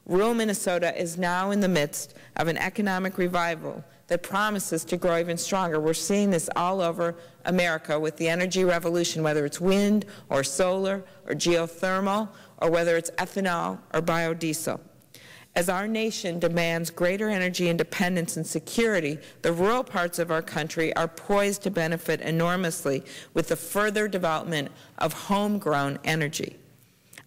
Rural Minnesota is now in the midst of an economic revival that promises to grow even stronger. We're seeing this all over America with the energy revolution, whether it's wind or solar or geothermal, or whether it's ethanol or biodiesel. As our nation demands greater energy independence and security, the rural parts of our country are poised to benefit enormously with the further development of homegrown energy.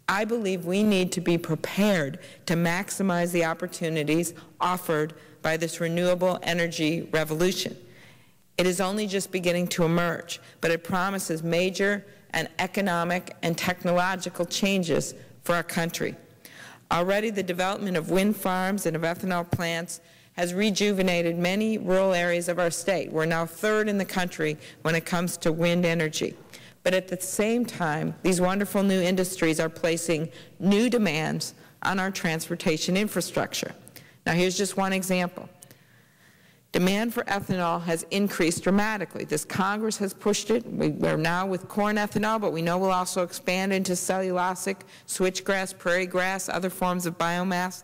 I believe we need to be prepared to maximize the opportunities offered by this renewable energy revolution. It is only just beginning to emerge, but it promises major and economic and technological changes for our country. Already the development of wind farms and of ethanol plants has rejuvenated many rural areas of our state. We're now third in the country when it comes to wind energy. But at the same time, these wonderful new industries are placing new demands on our transportation infrastructure. Now here's just one example. Demand for ethanol has increased dramatically. This Congress has pushed it. We're now with corn ethanol, but we know we'll also expand into cellulosic, switchgrass, prairie grass, other forms of biomass.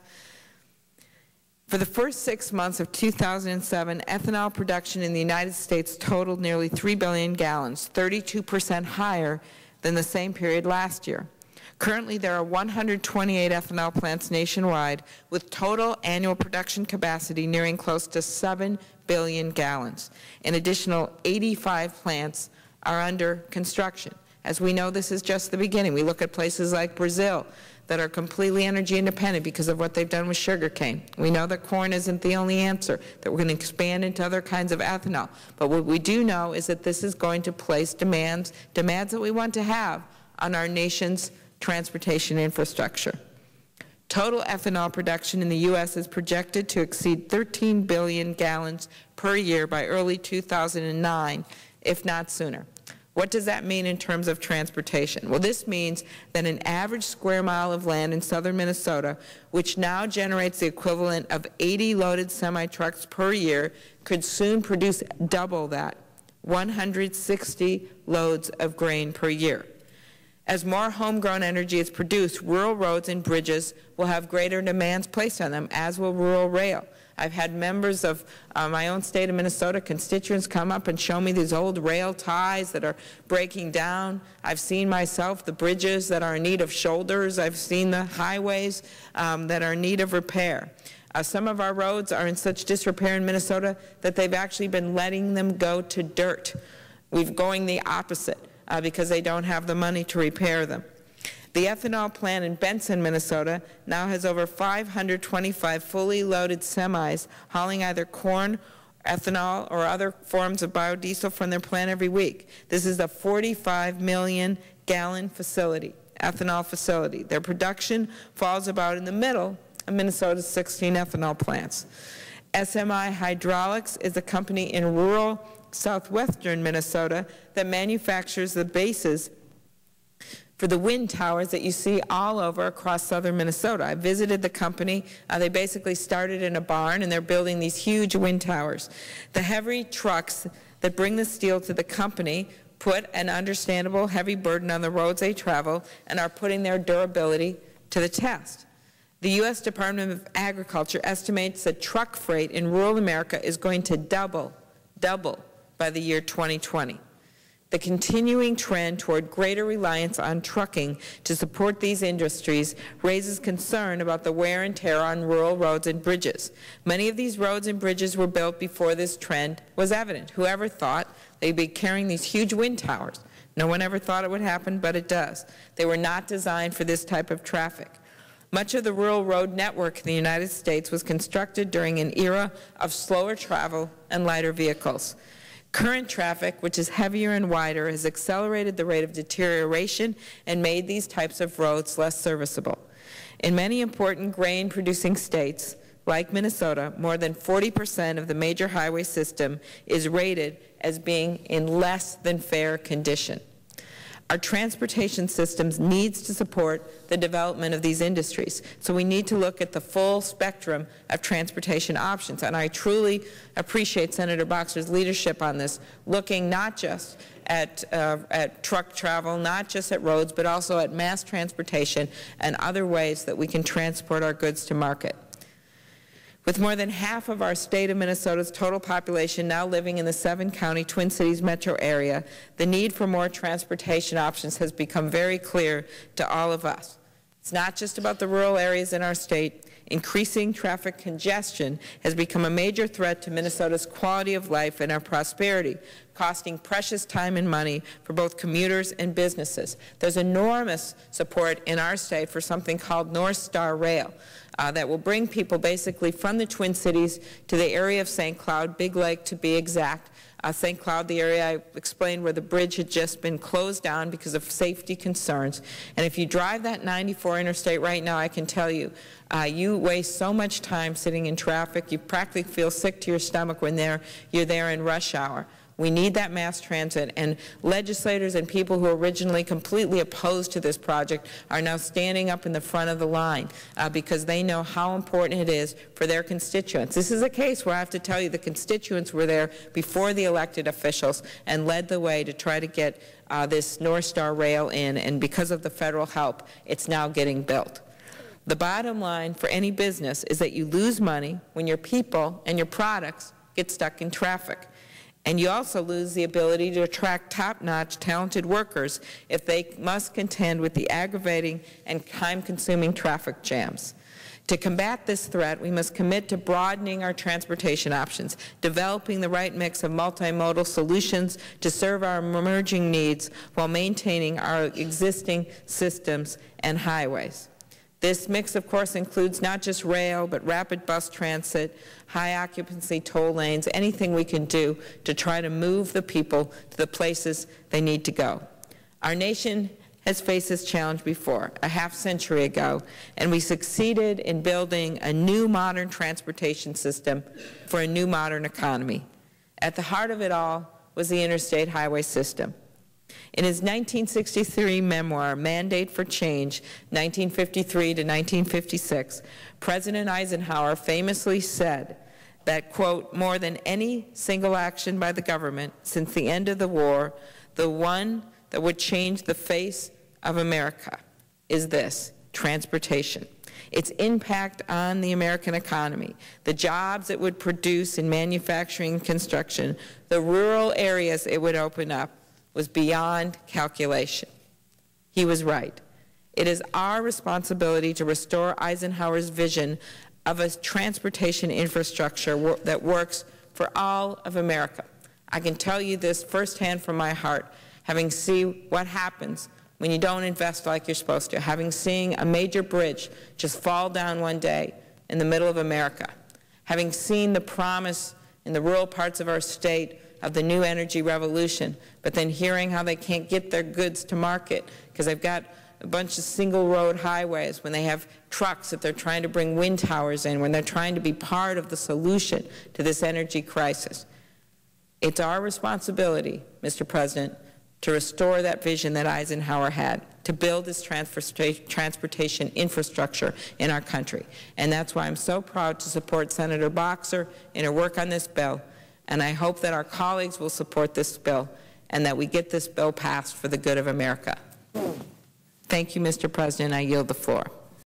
For the first 6 months of 2007, ethanol production in the United States totaled nearly 3 billion gallons, 32% higher than the same period last year. Currently, there are 128 ethanol plants nationwide with total annual production capacity nearing close to 7 billion gallons. An additional 85 plants are under construction. As we know, this is just the beginning. We look at places like Brazil that are completely energy independent because of what they've done with sugarcane. We know that corn isn't the only answer, that we're going to expand into other kinds of ethanol. But what we do know is that this is going to place demands that we want to have on our nation's transportation infrastructure. Total ethanol production in the U.S. is projected to exceed 13 billion gallons per year by early 2009, if not sooner. What does that mean in terms of transportation? Well, this means that an average square mile of land in southern Minnesota, which now generates the equivalent of 80 loaded semi-trucks per year, could soon produce double that, 160 loads of grain per year. As more homegrown energy is produced, rural roads and bridges will have greater demands placed on them, as will rural rail. I've had members of my own state of Minnesota, constituents, come up and show me these old rail ties that are breaking down. I've seen myself the bridges that are in need of shoulders. I've seen the highways that are in need of repair. Some of our roads are in such disrepair in Minnesota that they've actually been letting them go to dirt. We're going the opposite. Because they don't have the money to repair them. The ethanol plant in Benson, Minnesota now has over 525 fully loaded semis hauling either corn, ethanol, or other forms of biodiesel from their plant every week. This is a 45 million gallon facility, ethanol facility. Their production falls about in the middle of Minnesota's 16 ethanol plants. SMI Hydraulics is a company in rural southwestern Minnesota that manufactures the bases for the wind towers that you see all over across southern Minnesota. I visited the company. They basically started in a barn, and they're building these huge wind towers. The heavy trucks that bring the steel to the company put an understandable heavy burden on the roads they travel and are putting their durability to the test. The U.S. Department of Agriculture estimates that truck freight in rural America is going to double by the year 2020. The continuing trend toward greater reliance on trucking to support these industries raises concern about the wear and tear on rural roads and bridges. Many of these roads and bridges were built before this trend was evident. Whoever thought they'd be carrying these huge wind towers? No one ever thought it would happen, but it does. They were not designed for this type of traffic. Much of the rural road network in the United States was constructed during an era of slower travel and lighter vehicles. Current traffic, which is heavier and wider, has accelerated the rate of deterioration and made these types of roads less serviceable. In many important grain-producing states, like Minnesota, more than 40% of the major highway system is rated as being in less than fair condition. Our transportation systems needs to support the development of these industries. So we need to look at the full spectrum of transportation options. And I truly appreciate Senator Boxer's leadership on this, looking not just at truck travel, not just at roads, but also at mass transportation and other ways that we can transport our goods to market. With more than half of our state of Minnesota's total population now living in the 7-county Twin Cities metro area, the need for more transportation options has become very clear to all of us. It's not just about the rural areas in our state. Increasing traffic congestion has become a major threat to Minnesota's quality of life and our prosperity, costing precious time and money for both commuters and businesses. There's enormous support in our state for something called North Star Rail that will bring people basically from the Twin Cities to the area of St. Cloud, Big Lake to be exact. St. Cloud, the area I explained where the bridge had just been closed down because of safety concerns. And if you drive that 94 interstate right now, I can tell you, you waste so much time sitting in traffic. You practically feel sick to your stomach when you're there in rush hour. We need that mass transit, and legislators and people who originally completely opposed to this project are now standing up in the front of the line because they know how important it is for their constituents. This is a case where I have to tell you the constituents were there before the elected officials and led the way to try to get this North Star Rail in, and because of the federal help, it's now getting built. The bottom line for any business is that you lose money when your people and your products get stuck in traffic. And you also lose the ability to attract top-notch, talented workers if they must contend with the aggravating and time-consuming traffic jams. To combat this threat, we must commit to broadening our transportation options, developing the right mix of multimodal solutions to serve our emerging needs while maintaining our existing systems and highways. This mix, of course, includes not just rail, but rapid bus transit, high-occupancy toll lanes, anything we can do to try to move the people to the places they need to go. Our nation has faced this challenge before, a half-century ago, and we succeeded in building a new modern transportation system for a new modern economy. At the heart of it all was the interstate highway system. In his 1963 memoir, Mandate for Change, 1953 to 1956, President Eisenhower famously said that, quote, more than any single action by the government since the end of the war, the one that would change the face of America is this: transportation. Its impact on the American economy, the jobs it would produce in manufacturing and construction, the rural areas it would open up, was beyond calculation. He was right. It is our responsibility to restore Eisenhower's vision of a transportation infrastructure that works for all of America. I can tell you this firsthand from my heart, having seen what happens when you don't invest like you're supposed to, having seen a major bridge just fall down one day in the middle of America, having seen the promise in the rural parts of our state of the new energy revolution, but then hearing how they can't get their goods to market because they've got a bunch of single road highways, when they have trucks that they're trying to bring wind towers in, when they're trying to be part of the solution to this energy crisis. It's our responsibility, Mr. President, to restore that vision that Eisenhower had, to build this transportation infrastructure in our country. And that's why I'm so proud to support Senator Boxer in her work on this bill. And I hope that our colleagues will support this bill and that we get this bill passed for the good of America. Thank you, Mr. President. I yield the floor.